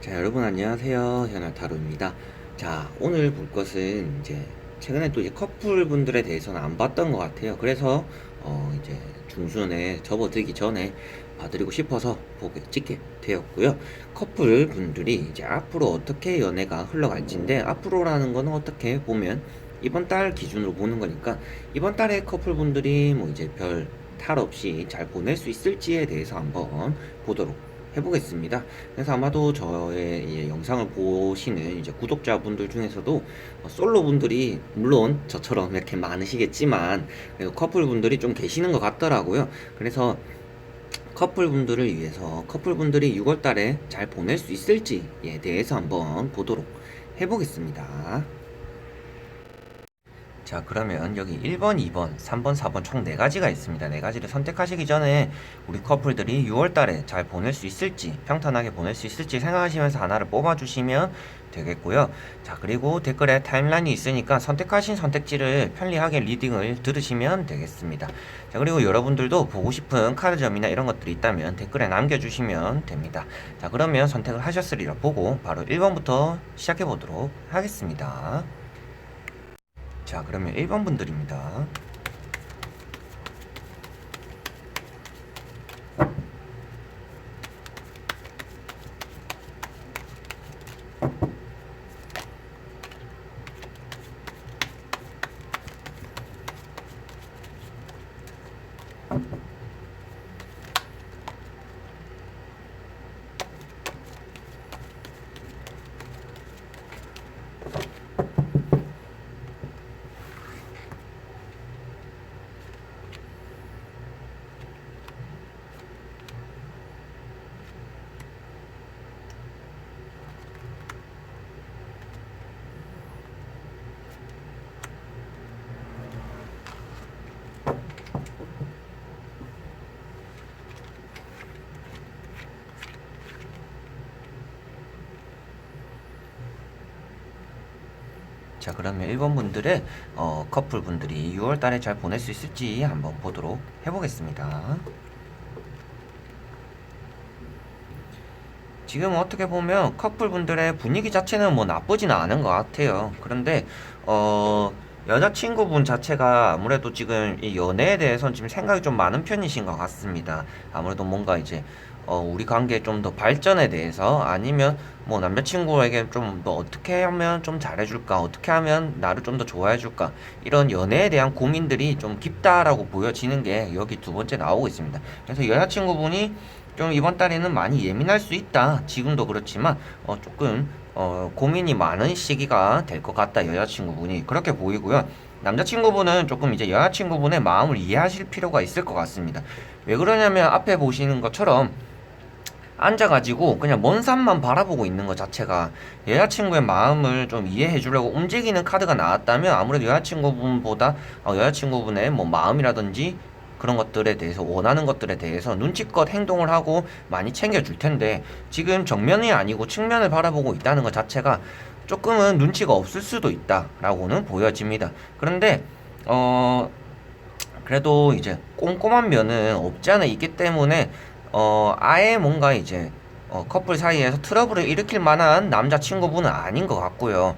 자, 여러분 안녕하세요. 현알타로입니다. 자, 오늘 볼 것은 이제 최근에 또 이제 커플분들에 대해서는 안 봤던 것 같아요. 그래서 이제 중순에 접어들기 전에 봐드리고 싶어서 찍게 되었고요. 커플분들이 이제 앞으로 어떻게 연애가 흘러갈지인데, 앞으로라는 거는 어떻게 보면 이번 달 기준으로 보는 거니까 이번 달에 커플분들이 뭐 이제 별 탈 없이 잘 보낼 수 있을지에 대해서 한번 보도록 해보겠습니다. 그래서 아마도 저의 이 영상을 보시는 이제 구독자분들 중에서도 솔로 분들이 물론 저처럼 이렇게 많으시겠지만 그래도 커플 분들이 좀 계시는 것 같더라고요. 그래서 커플 분들을 위해서 커플 분들이 6월 달에 잘 보낼 수 있을지에 대해서 한번 보도록 해보겠습니다. 자, 그러면 여기 1번, 2번, 3번, 4번 총 4가지가 있습니다. 4가지를 선택하시기 전에 우리 커플들이 6월달에 잘 보낼 수 있을지, 평탄하게 보낼 수 있을지 생각하시면서 하나를 뽑아주시면 되겠고요. 자, 그리고 댓글에 타임라인이 있으니까 선택하신 선택지를 편리하게 리딩을 들으시면 되겠습니다. 자, 그리고 여러분들도 보고 싶은 카드점이나 이런 것들이 있다면 댓글에 남겨주시면 됩니다. 자, 그러면 선택을 하셨으리라 보고 바로 1번부터 시작해 보도록 하겠습니다. 자, 그러면 1번 분들입니다. 자, 그러면 1번 분들의 커플 분들이 6월 달에 잘 보낼 수 있을지 한번 보도록 해보겠습니다. 지금 어떻게 보면 커플 분들의 분위기 자체는 뭐 나쁘지는 않은 것 같아요. 그런데 여자친구분 자체가 아무래도 지금 이 연애에 대해서는 지금 생각이 좀 많은 편이신 것 같습니다. 아무래도 뭔가 이제 우리 관계 좀 더 발전에 대해서, 아니면 뭐 남자친구에게 좀 더 어떻게 하면 좀 잘해줄까, 어떻게 하면 나를 좀 더 좋아해줄까, 이런 연애에 대한 고민들이 좀 깊다라고 보여지는 게 여기 두 번째 나오고 있습니다. 그래서 여자친구분이 좀 이번 달에는 많이 예민할 수 있다. 지금도 그렇지만 조금 고민이 많은 시기가 될 것 같다. 여자친구분이 그렇게 보이고요. 남자친구분은 조금 이제 여자친구분의 마음을 이해하실 필요가 있을 것 같습니다. 왜 그러냐면 앞에 보시는 것처럼 앉아가지고 그냥 먼 산만 바라보고 있는 것 자체가 여자친구의 마음을 좀 이해해 주려고 움직이는 카드가 나왔다면, 아무래도 여자친구분보다 여자친구분의 뭐 마음이라든지 그런 것들에 대해서, 원하는 것들에 대해서 눈치껏 행동을 하고 많이 챙겨줄 텐데, 지금 정면이 아니고 측면을 바라보고 있다는 것 자체가 조금은 눈치가 없을 수도 있다라고는 보여집니다. 그런데 그래도 이제 꼼꼼한 면은 없지 않아 있기 때문에 아예 뭔가 이제 커플 사이에서 트러블을 일으킬 만한 남자친구분은 아닌 것 같고요.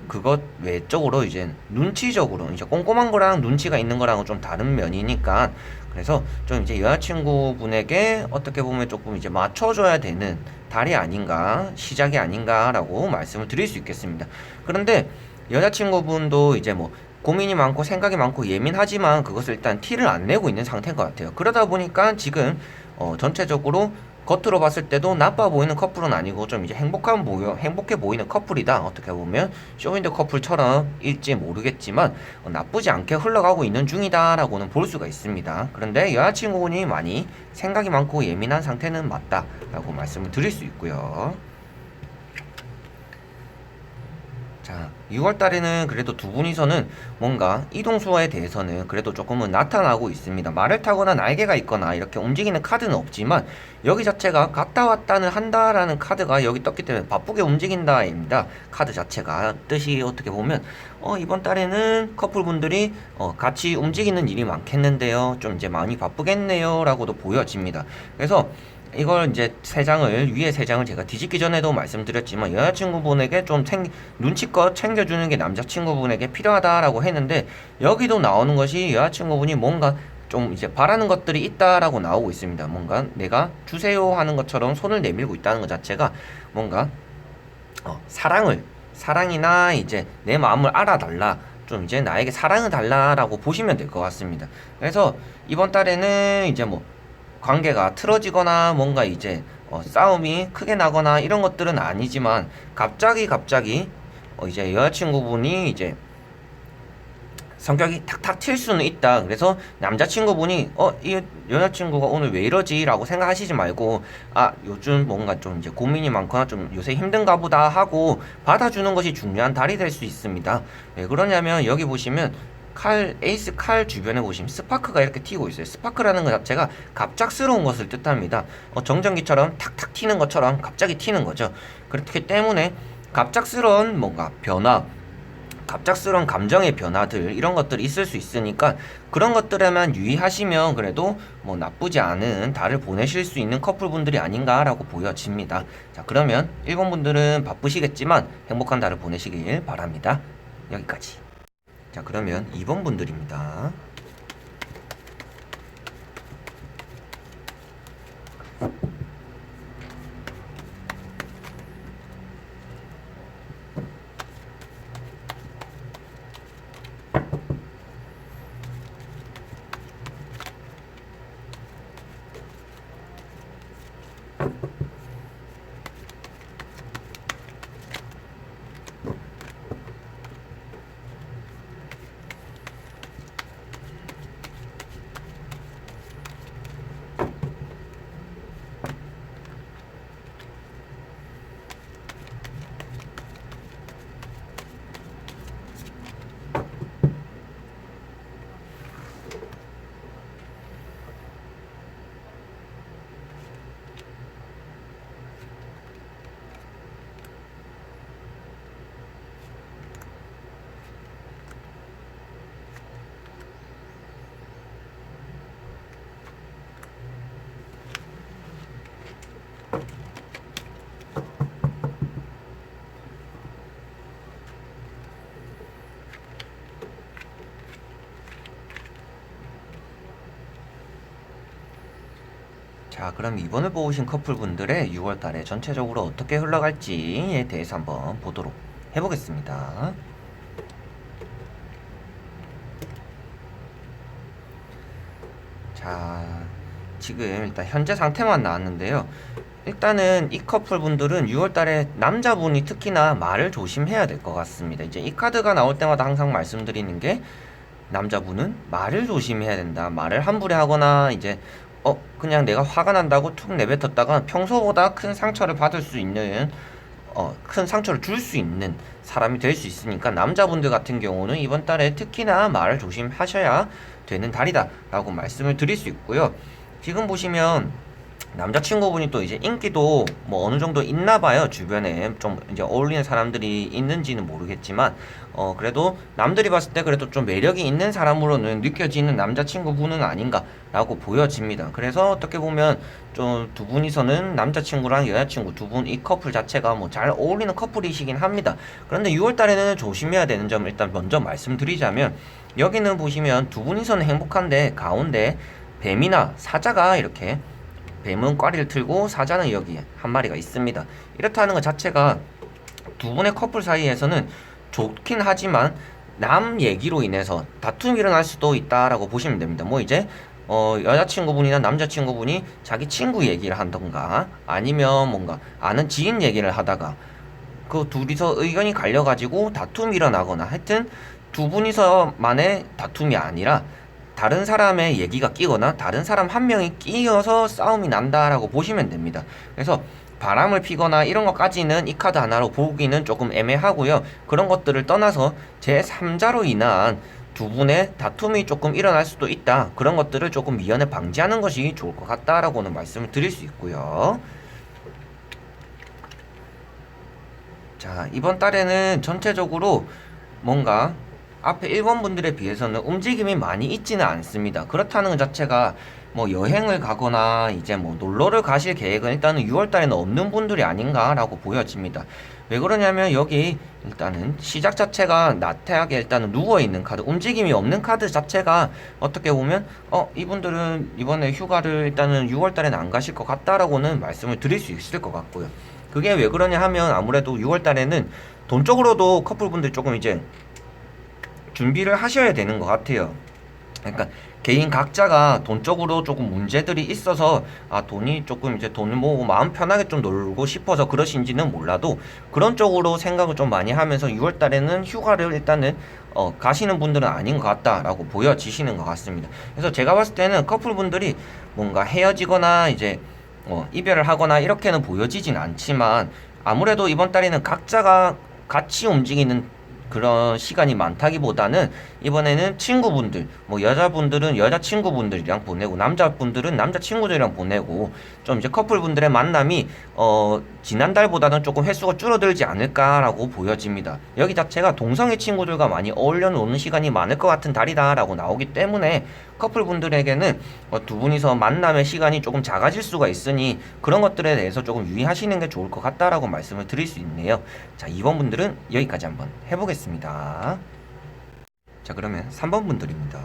그것 외적으로 이제 눈치적으로, 이제 꼼꼼한 거랑 눈치가 있는 거랑은 좀 다른 면이니까, 그래서 좀 이제 여자친구분에게 어떻게 보면 조금 이제 맞춰줘야 되는 달이 아닌가, 시작이 아닌가라고 말씀을 드릴 수 있겠습니다. 그런데 여자친구분도 이제 뭐 고민이 많고 생각이 많고 예민하지만 그것을 일단 티를 안 내고 있는 상태인 것 같아요. 그러다 보니까 지금 전체적으로 겉으로 봤을 때도 나빠 보이는 커플은 아니고 좀 이제 행복해 보이는 커플이다. 어떻게 보면 쇼윈도 커플처럼 일지 모르겠지만 나쁘지 않게 흘러가고 있는 중이다라고는 볼 수가 있습니다. 그런데 여자친구분이 많이 생각이 많고 예민한 상태는 맞다라고 말씀을 드릴 수 있고요. 자, 6월 달에는 그래도 두 분이서는 뭔가 이동수에 대해서는 그래도 조금은 나타나고 있습니다. 말을 타거나 날개가 있거나 이렇게 움직이는 카드는 없지만, 여기 자체가 갔다 왔다는 한다라는 카드가 여기 떴기 때문에 바쁘게 움직인다입니다. 카드 자체가 뜻이 어떻게 보면 이번 달에는 커플분들이 같이 움직이는 일이 많겠는데요. 좀 이제 많이 바쁘겠네요 라고도 보여집니다. 그래서 이걸 이제 세 장을 위에 세 장을 제가 뒤집기 전에도 말씀드렸지만 여자친구분에게 좀 눈치껏 챙겨주는 게 남자친구분에게 필요하다라고 했는데 여기도 나오는 것이 여자친구분이 뭔가 좀 이제 바라는 것들이 있다라고 나오고 있습니다. 뭔가 내가 주세요 하는 것처럼 손을 내밀고 있다는 것 자체가 뭔가 사랑이나 이제 내 마음을 알아달라. 좀 이제 나에게 사랑을 달라라고 보시면 될 것 같습니다. 그래서 이번 달에는 이제 뭐 관계가 틀어지거나 뭔가 이제 싸움이 크게 나거나 이런 것들은 아니지만 갑자기 이제 여자친구분이 이제 성격이 탁탁 튈 수는 있다. 그래서 남자친구분이 이 여자친구가 오늘 왜 이러지? 라고 생각하시지 말고 요즘 뭔가 좀 이제 고민이 많거나 좀 요새 힘든가 보다 하고 받아주는 것이 중요한 달이 될 수 있습니다. 왜 그러냐면 여기 보시면 에이스 칼 주변에 보시면 스파크가 이렇게 튀고 있어요. 스파크라는 것 자체가 갑작스러운 것을 뜻합니다. 정전기처럼 탁탁 튀는 것처럼 갑자기 튀는 거죠. 그렇기 때문에 갑작스러운 뭔가 변화, 갑작스러운 감정의 변화들 이런 것들이 있을 수 있으니까 그런 것들에만 유의하시면 그래도 뭐 나쁘지 않은 달을 보내실 수 있는 커플분들이 아닌가라고 보여집니다. 자, 그러면 1번 분들은 바쁘시겠지만 행복한 달을 보내시길 바랍니다. 여기까지. 자, 그러면 2번 분들입니다. 자, 그럼 이번에 뽑으신 커플분들의 6월달에 전체적으로 어떻게 흘러갈지에 대해서 한번 보도록 해보겠습니다. 자, 지금 일단 현재 상태만 나왔는데요. 일단은 이 커플분들은 6월달에 남자분이 특히나 말을 조심해야 될 것 같습니다. 이제 이 카드가 나올 때마다 항상 말씀드리는 게 남자분은 말을 조심해야 된다. 말을 함부로 하거나 이제 그냥 내가 화가 난다고 툭 내뱉었다가 평소보다 큰 상처를 받을 수 있는 큰 상처를 줄 수 있는 사람이 될 수 있으니까 남자분들 같은 경우는 이번 달에 특히나 말을 조심하셔야 되는 달이다 라고 말씀을 드릴 수 있고요. 지금 보시면 남자친구분이 또 이제 인기도 뭐 어느 정도 있나 봐요. 주변에 좀 이제 어울리는 사람들이 있는지는 모르겠지만 그래도 남들이 봤을 때 그래도 좀 매력이 있는 사람으로는 느껴지는 남자친구분은 아닌가라고 보여집니다. 그래서 어떻게 보면 좀 두 분이서는 남자친구랑 여자친구 두 분 이 커플 자체가 뭐 잘 어울리는 커플이시긴 합니다. 그런데 6월 달에는 조심해야 되는 점을 일단 먼저 말씀드리자면 여기는 보시면 두 분이서는 행복한데 가운데 뱀이나 사자가 이렇게 뱀은 꽈리를 틀고 사자는 여기 한 마리가 있습니다. 이렇다는 것 자체가 두 분의 커플 사이에서는 좋긴 하지만 남 얘기로 인해서 다툼이 일어날 수도 있다라고 보시면 됩니다. 뭐 이제 여자친구분이나 남자친구분이 자기 친구 얘기를 한던가 아니면 뭔가 아는 지인 얘기를 하다가 그 둘이서 의견이 갈려가지고 다툼이 일어나거나 하여튼 두 분이서만의 다툼이 아니라 다른 사람의 얘기가 끼거나 다른 사람 한 명이 끼어서 싸움이 난다라고 보시면 됩니다. 그래서 바람을 피거나 이런 것까지는 이 카드 하나로 보기는 조금 애매하고요. 그런 것들을 떠나서 제3자로 인한 두 분의 다툼이 조금 일어날 수도 있다. 그런 것들을 조금 미연에 방지하는 것이 좋을 것 같다라고는 말씀을 드릴 수 있고요. 자, 이번 달에는 전체적으로 뭔가 앞에 1번 분들에 비해서는 움직임이 많이 있지는 않습니다. 그렇다는 것 자체가 뭐 여행을 가거나 이제 뭐 놀러를 가실 계획은 일단은 6월 달에는 없는 분들이 아닌가라고 보여집니다. 왜 그러냐면 여기 일단은 시작 자체가 나태하게 일단은 누워있는 카드, 움직임이 없는 카드 자체가 어떻게 보면 이분들은 이번에 휴가를 일단은 6월 달에는 안 가실 것 같다라고는 말씀을 드릴 수 있을 것 같고요. 그게 왜 그러냐 하면 아무래도 6월 달에는 돈적으로도 커플분들 조금 이제 준비를 하셔야 되는 것 같아요. 그러니까 개인 각자가 돈적으로 조금 문제들이 있어서 돈이 조금 이제 돈을 모으고 마음 편하게 좀 놀고 싶어서 그러신지는 몰라도 그런 쪽으로 생각을 좀 많이 하면서 6월 달에는 휴가를 일단은 가시는 분들은 아닌 것 같다라고 보여지시는 것 같습니다. 그래서 제가 봤을 때는 커플분들이 뭔가 헤어지거나 이제 이별을 하거나 이렇게는 보여지진 않지만 아무래도 이번 달에는 각자가 같이 움직이는 그런 시간이 많다기보다는 이번에는 친구분들, 뭐 여자분들은 여자친구분들이랑 보내고 남자분들은 남자친구들이랑 보내고 좀 이제 커플분들의 만남이 지난달보다는 조금 횟수가 줄어들지 않을까라고 보여집니다. 여기 자체가 동성애 친구들과 많이 어울려 노는 시간이 많을 것 같은 달이다라고 나오기 때문에 커플분들에게는 두 분이서 만남의 시간이 조금 작아질 수가 있으니 그런 것들에 대해서 조금 유의하시는 게 좋을 것 같다라고 말씀을 드릴 수 있네요. 자, 2번 분들은 여기까지 한번 해보겠습니다. 자, 그러면 3번 분들입니다.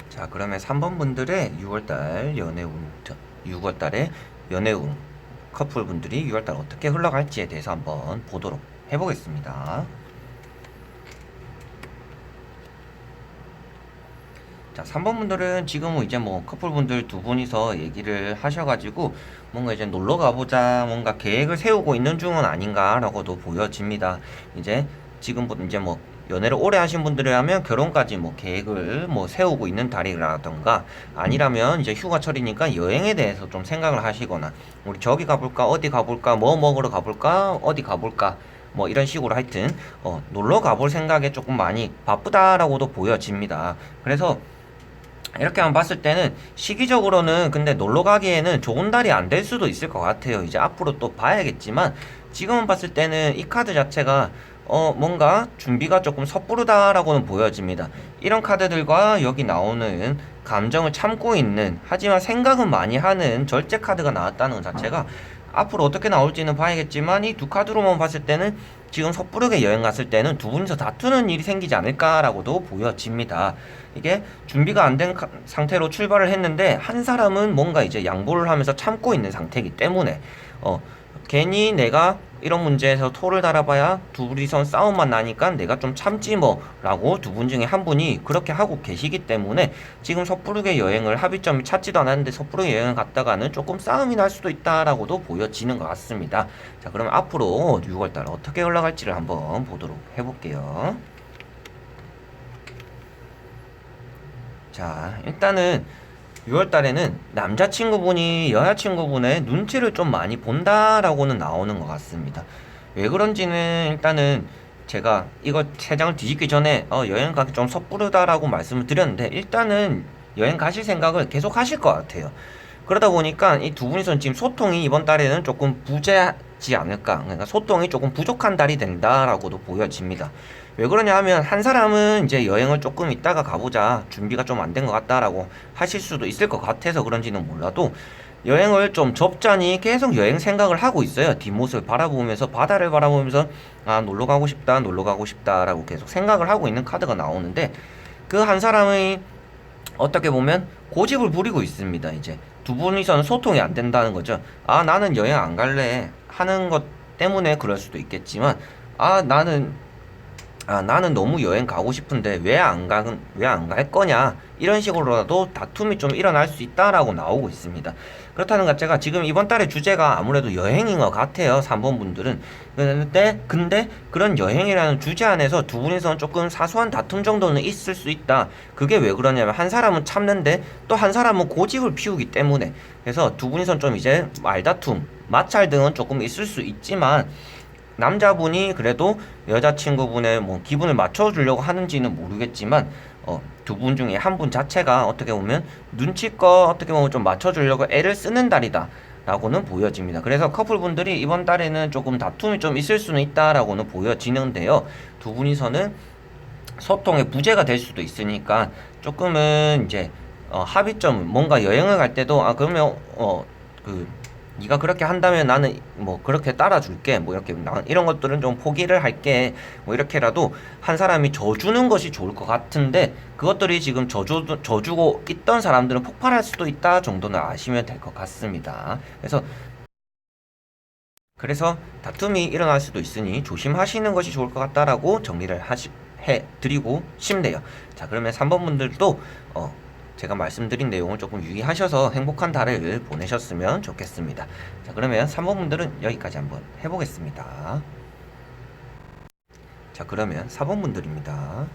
자, 그러면 3번 분들의 6월달 연애운, 6월달에 연애운 커플분들이 6월달 어떻게 흘러갈지에 대해서 한번 보도록 해보겠습니다. 자, 3번 분들은 지금은 이제 뭐 커플분들 두 분이서 얘기를 하셔가지고 뭔가 이제 놀러 가보자 뭔가 계획을 세우고 있는 중은 아닌가라고도 보여집니다. 이제 지금 이제 뭐 연애를 오래 하신 분들이라면 결혼까지 뭐 계획을 뭐 세우고 있는 달이라던가 아니라면 이제 휴가철이니까 여행에 대해서 좀 생각을 하시거나 우리 저기 가볼까 어디 가볼까 뭐 먹으러 가볼까 어디 가볼까 뭐 이런 식으로 하여튼 놀러 가볼 생각에 조금 많이 바쁘다라고도 보여집니다. 그래서 이렇게만 봤을 때는 시기적으로는 근데 놀러 가기에는 좋은 달이 안 될 수도 있을 것 같아요. 이제 앞으로 또 봐야겠지만 지금은 봤을 때는 이 카드 자체가 뭔가 준비가 조금 섣부르다라고는 보여집니다. 이런 카드들과 여기 나오는 감정을 참고 있는 하지만 생각은 많이 하는 절제 카드가 나왔다는 것 자체가 앞으로 어떻게 나올지는 봐야겠지만 이 두 카드로만 봤을 때는 지금 섣부르게 여행 갔을 때는 두 분이서 다투는 일이 생기지 않을까라고도 보여집니다. 이게 준비가 안 된 상태로 출발을 했는데 한 사람은 뭔가 이제 양보를 하면서 참고 있는 상태이기 때문에 괜히 내가 이런 문제에서 토를 달아봐야 둘이선 싸움만 나니까 내가 좀 참지 뭐 라고 두 분 중에 한 분이 그렇게 하고 계시기 때문에 지금 섣부르게 여행을 합의점을 찾지도 않았는데 섣부르게 여행을 갔다가는 조금 싸움이 날 수도 있다라고도 보여지는 것 같습니다. 자, 그럼 앞으로 6월달 어떻게 올라갈지를 한번 보도록 해볼게요. 자, 일단은 6월 달에는 남자친구분이 여자친구분의 눈치를 좀 많이 본다라고는 나오는 것 같습니다. 왜 그런지는 일단은 제가 이거 세 장을 뒤집기 전에 여행 가기 좀 섣부르다라고 말씀을 드렸는데 일단은 여행 가실 생각을 계속 하실 것 같아요. 그러다 보니까 이 두 분이서 지금 소통이 이번 달에는 조금 부재하지 않을까. 그러니까 소통이 조금 부족한 달이 된다라고도 보여집니다. 왜 그러냐 하면 한 사람은 이제 여행을 조금 있다가 가보자 준비가 좀 안 된 것 같다라고 하실 수도 있을 것 같아서 그런지는 몰라도 여행을 좀 접잖이 계속 여행 생각을 하고 있어요. 뒷모습을 바라보면서 바다를 바라보면서 아 놀러 가고 싶다 놀러 가고 싶다라고 계속 생각을 하고 있는 카드가 나오는데 그 한 사람의 어떻게 보면 고집을 부리고 있습니다. 이제 두 분이서는 소통이 안 된다는 거죠. 아 나는 여행 안 갈래 하는 것 때문에 그럴 수도 있겠지만 아 나는 너무 여행 가고 싶은데 왜 안 갈 거냐 이런 식으로라도 다툼이 좀 일어날 수 있다라고 나오고 있습니다. 그렇다는 것 자체가 지금 이번 달의 주제가 아무래도 여행인 것 같아요. 3번 분들은. 근데 그런 여행이라는 주제 안에서 두 분이서는 조금 사소한 다툼 정도는 있을 수 있다. 그게 왜 그러냐면 한 사람은 참는데 또 한 사람은 고집을 피우기 때문에 그래서 두 분이서는 좀 이제 말다툼, 마찰 등은 조금 있을 수 있지만 남자분이 그래도 여자친구분의 뭐 기분을 맞춰주려고 하는지는 모르겠지만 두 분 중에 한 분 자체가 어떻게 보면 눈치껏 어떻게 보면 좀 맞춰주려고 애를 쓰는 달이다 라고는 보여집니다. 그래서 커플분들이 이번 달에는 조금 다툼이 좀 있을 수는 있다라고는 보여지는데요. 두 분이서는 소통의 부재가 될 수도 있으니까 조금은 이제 합의점은 뭔가 여행을 갈 때도 아 그러면 그 네가 그렇게 한다면 나는 뭐 그렇게 따라줄게 뭐 이렇게 이런 것들은 좀 포기를 할게 뭐 이렇게라도 한 사람이 져주는 것이 좋을 것 같은데 그것들이 지금 져주고 있던 사람들은 폭발할 수도 있다 정도는 아시면 될 것 같습니다. 그래서 다툼이 일어날 수도 있으니 조심하시는 것이 좋을 것 같다라고 정리를 해 드리고 싶네요. 자, 그러면 3번 분들도 제가 말씀드린 내용을 조금 유의하셔서 행복한 달을 보내셨으면 좋겠습니다. 자, 그러면 3번 분들은 여기까지 한번 해보겠습니다. 자, 그러면 4번 분들입니다.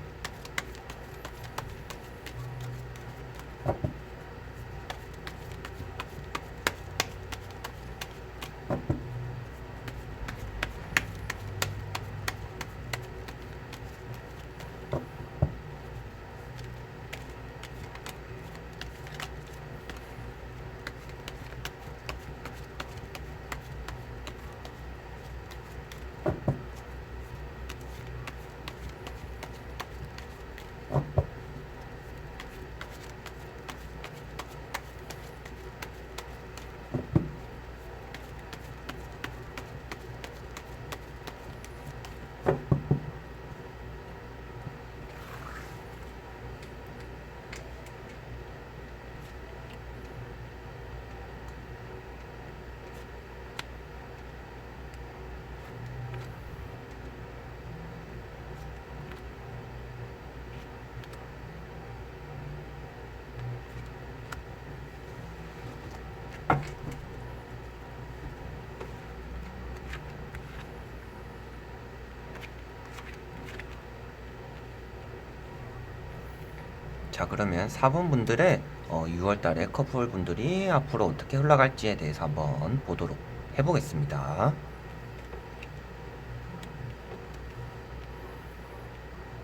자, 그러면 4번 분들의 6월 달에 커플 분들이 앞으로 어떻게 흘러갈지에 대해서 한번 보도록 해보겠습니다.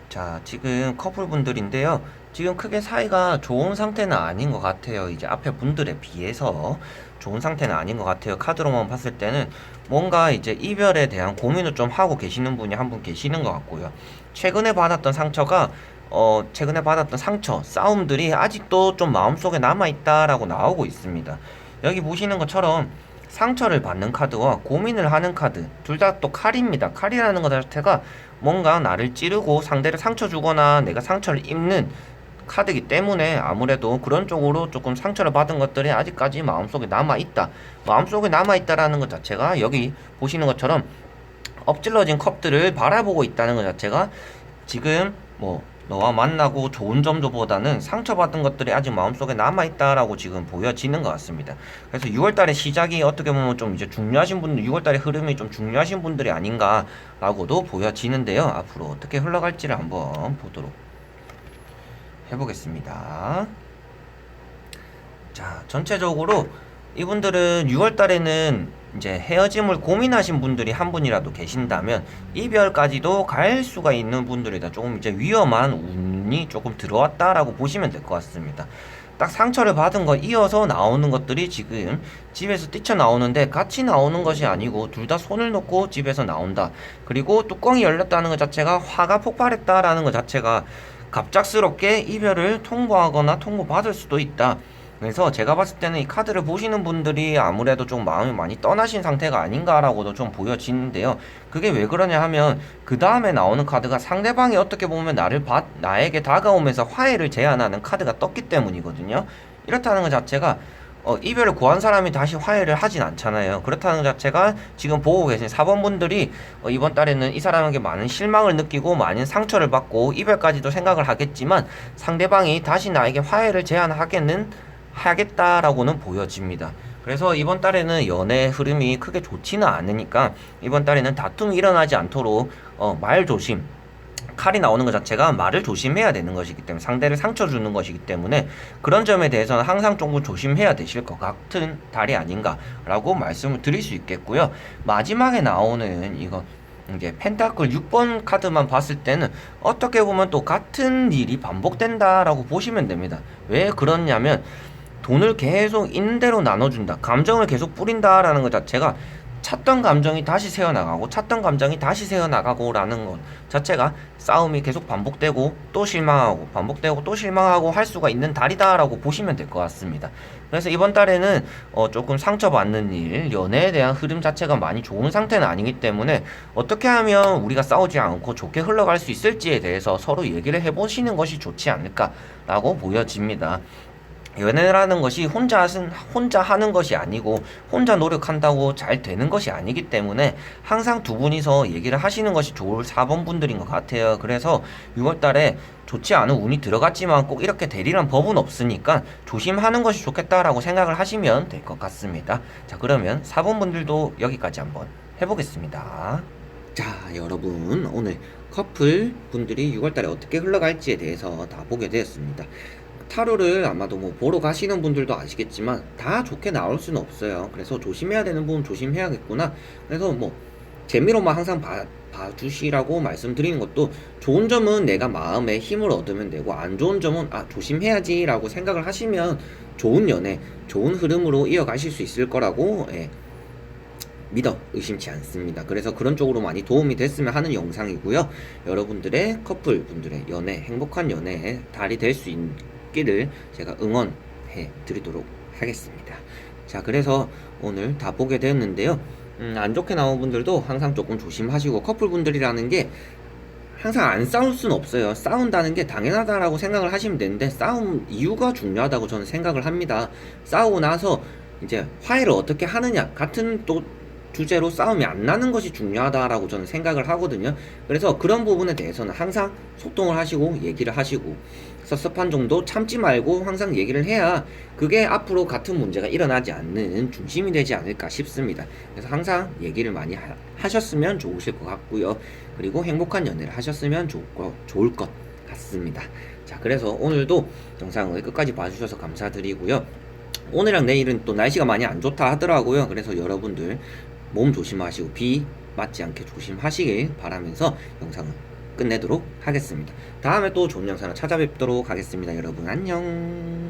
자, 지금 커플 분들인데요. 지금 크게 사이가 좋은 상태는 아닌 것 같아요. 이제 앞에 분들에 비해서 좋은 상태는 아닌 것 같아요. 카드로만 봤을 때는 뭔가 이제 이별에 대한 고민을 좀 하고 계시는 분이 한 분 계시는 것 같고요. 최근에 받았던 상처, 싸움들이 아직도 좀 마음속에 남아있다라고 나오고 있습니다. 여기 보시는 것처럼 상처를 받는 카드와 고민을 하는 카드, 둘 다 또 칼입니다. 칼이라는 것 자체가 뭔가 나를 찌르고 상대를 상처 주거나 내가 상처를 입는 카드이기 때문에 아무래도 그런 쪽으로 조금 상처를 받은 것들이 아직까지 마음속에 남아있다. 마음속에 남아있다라는 것 자체가 여기 보시는 것처럼 엎질러진 컵들을 바라보고 있다는 것 자체가 지금 뭐 너와 만나고 좋은 점보다는 상처받은 것들이 아직 마음속에 남아있다라고 지금 보여지는 것 같습니다. 그래서 6월달의 시작이 어떻게 보면 좀 이제 중요하신 분들, 6월달의 흐름이 좀 중요하신 분들이 아닌가라고도 보여지는데요. 앞으로 어떻게 흘러갈지를 한번 보도록 해보겠습니다. 자, 전체적으로 이분들은 6월 달에는 이제 헤어짐을 고민하신 분들이 한 분이라도 계신다면 이별까지도 갈 수가 있는 분들이다. 조금 이제 위험한 운이 조금 들어왔다라고 보시면 될 것 같습니다. 딱 상처를 받은 거 이어서 나오는 것들이 지금 집에서 뛰쳐나오는데 같이 나오는 것이 아니고 둘 다 손을 놓고 집에서 나온다. 그리고 뚜껑이 열렸다는 것 자체가 화가 폭발했다라는 것 자체가 갑작스럽게 이별을 통보하거나 통보받을 수도 있다. 그래서 제가 봤을 때는 이 카드를 보시는 분들이 아무래도 좀 마음이 많이 떠나신 상태가 아닌가라고도 좀 보여지는데요. 그게 왜 그러냐 하면 그 다음에 나오는 카드가 상대방이 어떻게 보면 나에게 다가오면서 화해를 제안하는 카드가 떴기 때문이거든요. 이렇다는 것 자체가 이별을 구한 사람이 다시 화해를 하진 않잖아요. 그렇다는 것 자체가 지금 보고 계신 4번 분들이 이번 달에는 이 사람에게 많은 실망을 느끼고 많은 상처를 받고 이별까지도 생각을 하겠지만 상대방이 다시 나에게 화해를 하겠다라고는 보여집니다. 그래서 이번 달에는 연애 흐름이 크게 좋지는 않으니까 이번 달에는 다툼이 일어나지 않도록 말 조심, 칼이 나오는 것 자체가 말을 조심해야 되는 것이기 때문에 상대를 상처 주는 것이기 때문에 그런 점에 대해서는 항상 조금 조심해야 되실 것 같은 달이 아닌가라고 말씀을 드릴 수 있겠고요. 마지막에 나오는 이거 이제 펜타클 6번 카드만 봤을 때는 어떻게 보면 또 같은 일이 반복된다라고 보시면 됩니다. 왜 그렇냐면 돈을 계속 있는 대로 나눠준다, 감정을 계속 뿌린다라는 것 자체가 찼던 감정이 다시 새어나가고 찼던 감정이 다시 새어나가고 라는 것 자체가 싸움이 계속 반복되고 또 실망하고 반복되고 또 실망하고 할 수가 있는 달이다 라고 보시면 될 것 같습니다. 그래서 이번 달에는 조금 상처받는 일, 연애에 대한 흐름 자체가 많이 좋은 상태는 아니기 때문에 어떻게 하면 우리가 싸우지 않고 좋게 흘러갈 수 있을지에 대해서 서로 얘기를 해보시는 것이 좋지 않을까라고 보여집니다. 연애라는 것이 혼자 하는 것이 아니고 혼자 노력한다고 잘 되는 것이 아니기 때문에 항상 두 분이서 얘기를 하시는 것이 좋을 4번 분들인 것 같아요. 그래서 6월 달에 좋지 않은 운이 들어갔지만 꼭 이렇게 되리란 법은 없으니까 조심하는 것이 좋겠다라고 생각을 하시면 될 것 같습니다. 자, 그러면 4번 분들도 여기까지 한번 해보겠습니다. 자, 여러분, 오늘 커플 분들이 6월 달에 어떻게 흘러갈지에 대해서 다 보게 되었습니다. 타로를 아마도 뭐 보러 가시는 분들도 아시겠지만 다 좋게 나올 수는 없어요. 그래서 조심해야 되는 부분 조심해야겠구나. 그래서 뭐 재미로만 항상 봐주시라고 말씀드리는 것도, 좋은 점은 내가 마음에 힘을 얻으면 되고 안 좋은 점은 조심해야지 라고 생각을 하시면 좋은 연애, 좋은 흐름으로 이어가실 수 있을 거라고 믿어 의심치 않습니다. 그래서 그런 쪽으로 많이 도움이 됐으면 하는 영상이고요. 여러분들의 커플분들의 연애, 행복한 연애의 달이 될 수 있기를 제가 응원해 드리도록 하겠습니다. 자, 그래서 오늘 다 보게 되었는데요. 안 좋게 나온 분들도 항상 조금 조심하시고, 커플분들이라는 게 항상 안 싸울 수는 없어요. 싸운다는 게 당연하다라고 생각을 하시면 되는데 싸움 이유가 중요하다고 저는 생각을 합니다. 싸우고 나서 이제 화해를 어떻게 하느냐 같은 또 주제로 싸움이 안 나는 것이 중요하다라고 저는 생각을 하거든요. 그래서 그런 부분에 대해서는 항상 소통을 하시고 얘기를 하시고 섭섭한 정도 참지 말고 항상 얘기를 해야 그게 앞으로 같은 문제가 일어나지 않는 중심이 되지 않을까 싶습니다. 그래서 항상 얘기를 많이 하셨으면 좋으실 것 같고요. 그리고 행복한 연애를 하셨으면 좋을 것 같습니다. 자, 그래서 오늘도 영상을 끝까지 봐주셔서 감사드리고요. 오늘이랑 내일은 또 날씨가 많이 안 좋다 하더라고요. 그래서 여러분들 몸 조심하시고 비 맞지 않게 조심하시길 바라면서 영상을 끝내도록 하겠습니다. 다음에 또 좋은 영상을 찾아뵙도록 하겠습니다. 여러분 안녕.